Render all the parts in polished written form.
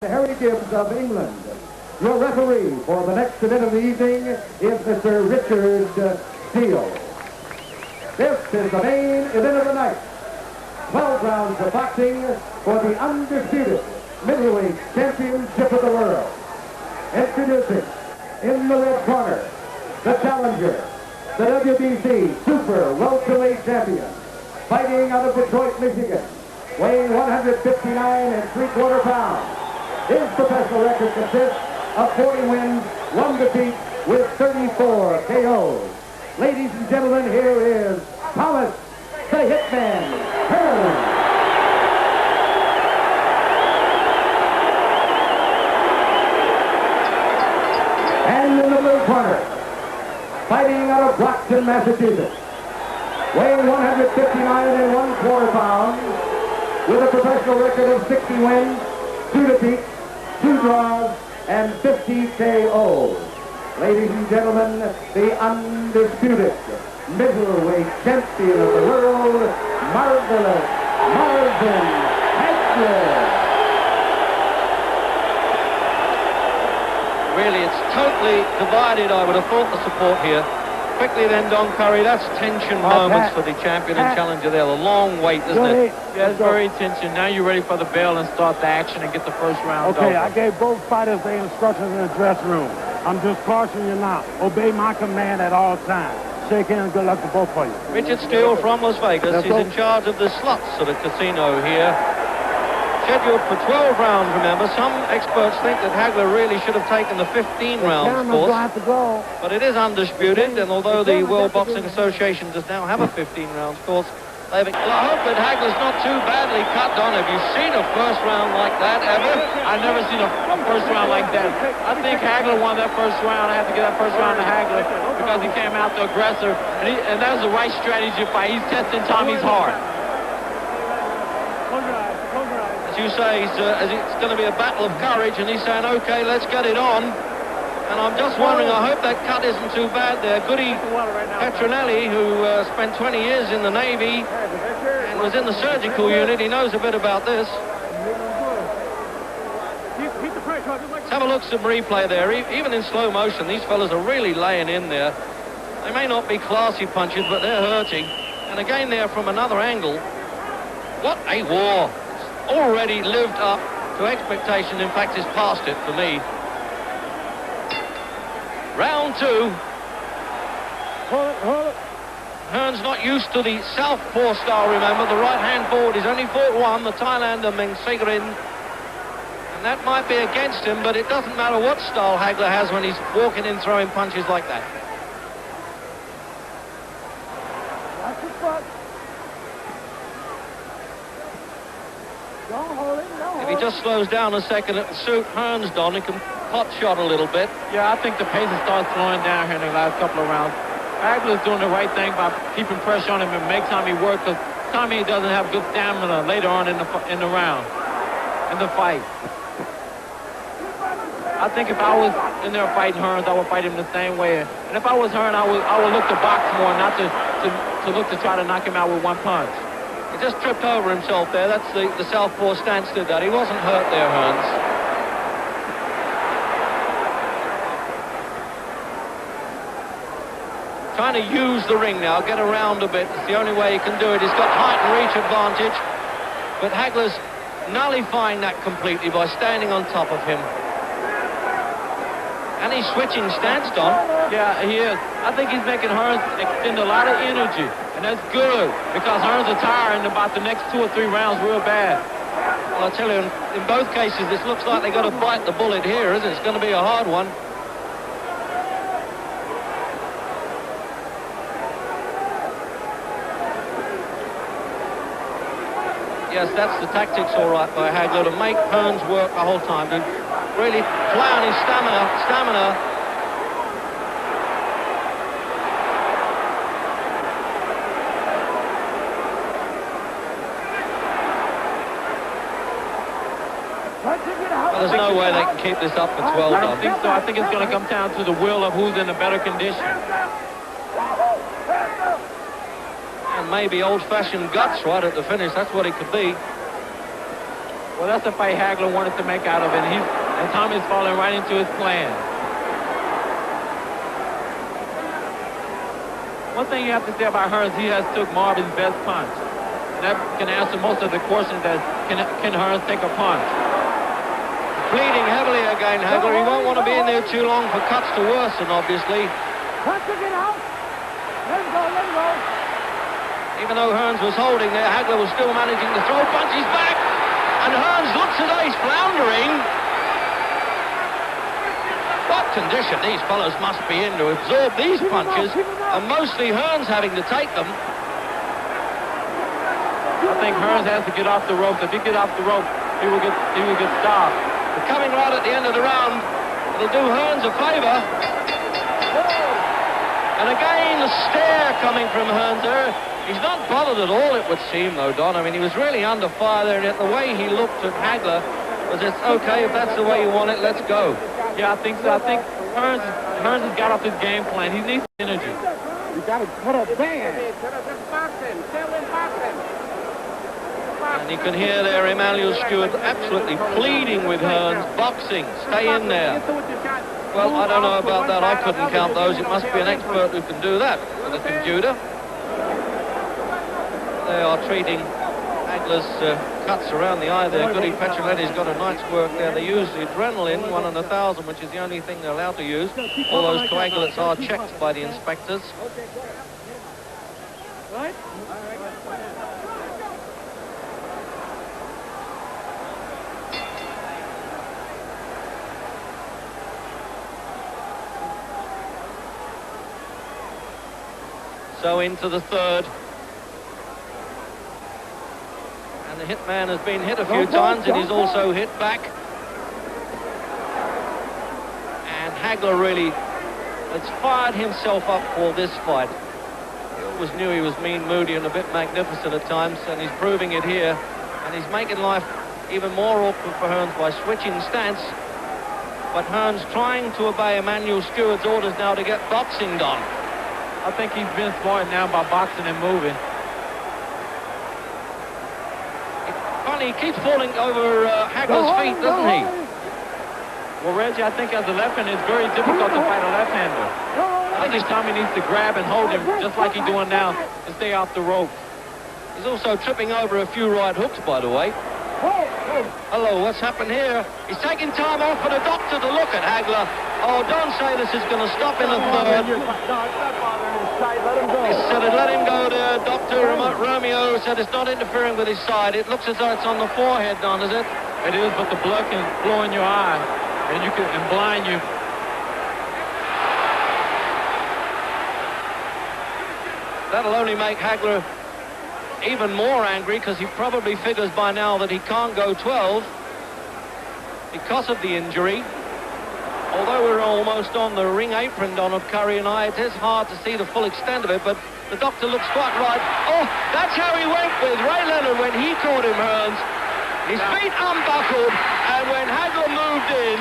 Harry Gibbs of England. Your referee for the next event of the evening is Mr. Richard Steele. This is the main event of the night. 12 rounds of boxing for the undisputed middleweight championship of the world. Introducing in the red corner, the challenger, the WBC Super Welterweight Champion, fighting out of Detroit, Michigan, weighing 159 3/4 pounds. His professional record consists of 40 wins, 1 defeat, with 34 KOs. Ladies and gentlemen, here is Thomas the Hitman Hearns. And in the blue corner, fighting out of Brockton, Massachusetts, weighing 159 1/4 pounds, with a professional record of 60 wins, 2 defeats, 2 draws, and 50 KOs. Ladies and gentlemen, the undisputed middleweight champion of the world, Marvelous Marvin Hagler. Really, it's totally divided, I would have thought, the support here. Quickly then, Don Curry, that's tension moments for the champion and challenger there. A long wait, isn't it? Yeah, it's very tension. Now you're ready for the bell and start the action and get the first round Okay, over. I gave both fighters their instructions in the dressing room. I'm just cautioning you now. Obey my command at all times. Shake hands, good luck to both of you. Richard Steele from Las Vegas. He's in charge of the slots at a casino here. Scheduled for 12 rounds, remember. Some experts think that Hagler really should have taken the 15 rounds course. But it is undisputed, and although the World Boxing Association does now have a 15 rounds course, they've... Well, I hope that Hagler's not too badly cut on. Have you seen a first round like that ever? I've never seen a first round like that. I think Hagler won that first round. I have to give that first round to Hagler because he came out the aggressor, and that was the right strategy fight. He's testing Tommy's heart. As you say, it's going to be a battle of courage, and he's saying, okay, let's get it on. And I'm just wondering, I hope that cut isn't too bad there. Goody Petronelli, who spent 20 years in the Navy and was in the surgical unit, he knows a bit about this. Let's have a look at some replay there. Even in slow motion, these fellas are really laying in there. They may not be classy punches, but they're hurting. And again there from another angle. What a war. It's already lived up to expectation. In fact, it's past it for me. Round 2. Hearns not used to the southpaw style, remember. The right-hand forward. He's only fought one, the Thailander Meng Sigrin. And that might be against him, but it doesn't matter what style Hagler has when he's walking in throwing punches like that. If he just slows down a second, it'll suit Hearns, Don. He can pot shot a little bit. Yeah, I think the pace will start slowing down here in the last couple of rounds. Hagler's doing the right thing by keeping pressure on him and make Tommy work, because Tommy doesn't have good stamina later on in the round, in the fight. I think if I was in there fighting Hearns, I would fight him the same way. And if I was Hearns, I would look to box more, not to look to try to knock him out with one punch. He just tripped over himself there. That's the southpaw stance did that. He wasn't hurt there, Hearns. Trying to use the ring now, get around a bit. It's the only way he can do it. He's got height and reach advantage. But Hagler's nullifying that completely by standing on top of him. And he's switching stance, Don. Yeah, he is. I think he's making Hearns extend a lot of energy. And that's good, because Hearns are tired in about the next 2 or 3 rounds real bad. Well, I tell you, in both cases, this looks like they've got to bite the bullet here, isn't it? It's going to be a hard one. Yes, that's the tactics all right by Hagler, to make Hearns work the whole time, to really play on his stamina. Well, there's no way they can keep this up for 12, I don't think so. I think it's going to come down to the will of who's in a better condition. And maybe old-fashioned guts right at the finish. That's what it could be. Well, that's the fight Hagler wanted to make out of it, and Tommy's falling right into his plan. One thing you have to say about Hearns, he has took Marvin's best punch. That can answer most of the question that can Hearns take a punch. Bleeding heavily again, Hagler. He won't want to be in there too long for cuts to worsen, obviously. Even though Hearns was holding there, Hagler was still managing to throw punches back. And Hearns looks as though he's floundering. What condition these fellows must be in to absorb these punches, and mostly Hearns having to take them. I think Hearns has to get off the ropes. If he get off the rope, he will get stopped. But coming right at the end of the round, it'll do Hearns a favor. And again, the stare coming from Hearns there. He's not bothered at all, it would seem, though, Don. I mean, he was really under fire there, and yet the way he looked at Hagler was, it's okay, if that's the way you want it, let's go. Yeah, I think so. I think Hearns has got off his game plan. He needs energy. You got to put a band. And you can hear there Emmanuel Stewart absolutely pleading with Hearns, boxing, stay in there. Well, I don't know about that. I couldn't count those. It must be an expert who can do that with a computer. They are treating Hagler's cuts around the eye there. Goody Petroletti's got a night's work there. They use the adrenaline, 1 in 1,000, which is the only thing they're allowed to use. All those coagulates are checked by the inspectors. Right? So into the third. And the hitman has been hit a few times, and he's also hit back. And Hagler really has fired himself up for this fight. He always knew he was mean, moody, and a bit magnificent at times, and he's proving it here. And he's making life even more awkward for Hearns by switching stance. But Hearns trying to obey Emmanuel Stewart's orders now to get boxing done. I think he's been smart now by boxing and moving. Funny, he keeps falling over Hagler's feet, doesn't he? Well, Reggie, I think as a left-hander, it's very difficult to fight a left-hander. I think Tommy needs to grab and hold him, just like he's doing now, to stay off the rope. He's also tripping over a few right hooks, by the way. Hello, what's happened here? He's taking time off for the doctor to look at Hagler. Oh, don't say this is going to stop in the third. He said, let him go there. Dr. Romeo said it's not interfering with his side. It looks as though it's on the forehead, Don, is it? It is, but the blood can flow in your eye, and blind you. That'll only make Hagler even more angry, because he probably figures by now that he can't go 12 because of the injury. Although we're almost on the ring apron, Don, of Curry and I, it is hard to see the full extent of it, but the doctor looks quite right. Oh, that's how he went with Ray Leonard when he caught him, Hearns. His feet unbuckled, and when Hagler moved in,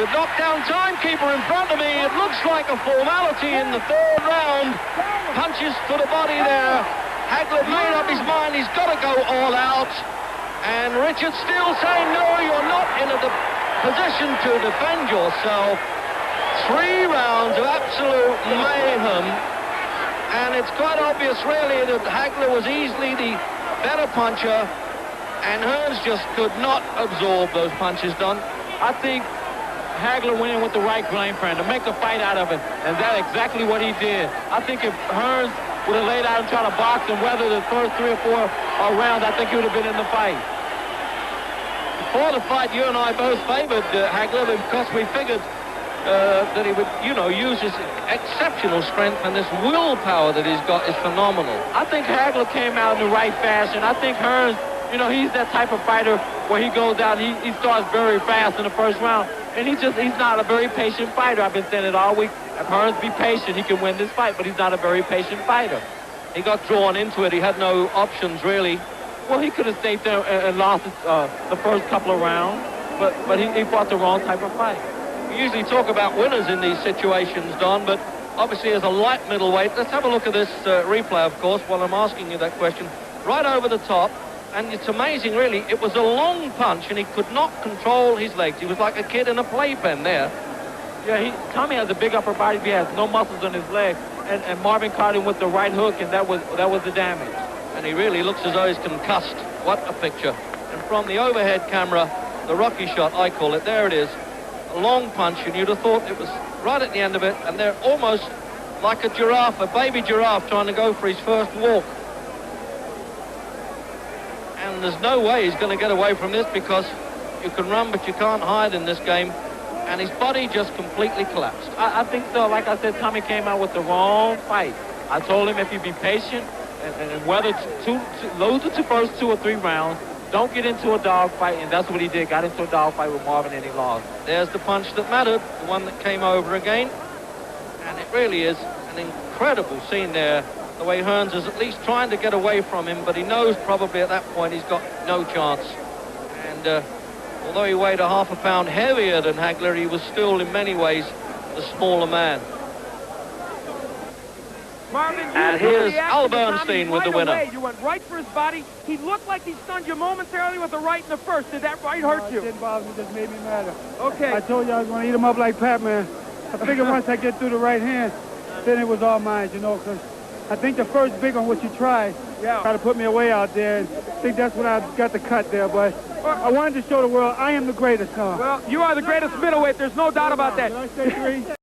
the knockdown timekeeper in front of me, it looks like a formality in the third round. Punches to the body there. Hagler made up his mind, he's got to go all out. And Richard still saying, no, you're not in a position to defend yourself. 3 rounds of absolute mayhem. And it's quite obvious, really, that Hagler was easily the better puncher, and Hearns just could not absorb those punches, Don. I think Hagler went in with the right game plan to make a fight out of it, and that's exactly what he did. I think if Hearns would have laid out and tried to box and weather the first 3 or 4 rounds, I think he would have been in the fight. Before the fight, you and I both favored Hagler because we figured that he would, use his exceptional strength, and this willpower that he's got is phenomenal. I think Hagler came out in the right fashion. I think Hearns, he's that type of fighter where he goes out, he starts very fast in the first round, and he's not a very patient fighter. I've been saying it all week. If Hearns be patient, he can win this fight, but he's not a very patient fighter. He got drawn into it. He had no options, really. Well, he could have stayed there and lost the first couple of rounds, but he fought the wrong type of fight. We usually talk about winners in these situations, Don, but obviously as a light middleweight, let's have a look at this replay, of course, while I'm asking you that question. Right over the top, And it's amazing, really. It was a long punch, and he could not control his legs. He was like a kid in a playpen there. Yeah, Tommy has a big upper body, but he has no muscles on his leg. And Marvin caught him with the right hook, and that was the damage. And he really looks as though he's concussed. What a picture. And from the overhead camera, the Rocky shot, I call it, there it is. A long punch, and you'd have thought it was right at the end of it, and they're almost like a giraffe, a baby giraffe trying to go for his first walk. And there's no way he's going to get away from this, because you can run but you can't hide in this game. And his body just completely collapsed. I think so. Like I said, Tommy came out with the wrong fight. I told him if he'd be patient and whether lose the first 2 or 3 rounds, don't get into a dog fight, and that's what he did. Got into a dog fight with Marvin, and he lost. There's the punch that mattered, the one that came over again. And it really is an incredible scene there, the way Hearns is at least trying to get away from him, but he knows probably at that point he's got no chance. And although he weighed a half a pound heavier than Hagler, he was still in many ways the smaller man. Marvin, and here's Al Bernstein with the winner. Away. You went right for his body. He looked like he stunned you momentarily with a right in the first. Did that right hurt you? It didn't bother me. It just made me madder. Okay. I told you I was going to eat him up like Pac-Man. I figured once I get through the right hand, then it was all mine, you know, because I think the first big one, what you tried, try to put me away out there, and I think that's when I got the cut there, but I wanted to show the world I am the greatest, huh? Well, you are the greatest middleweight. There's no doubt about that. Did I say 3?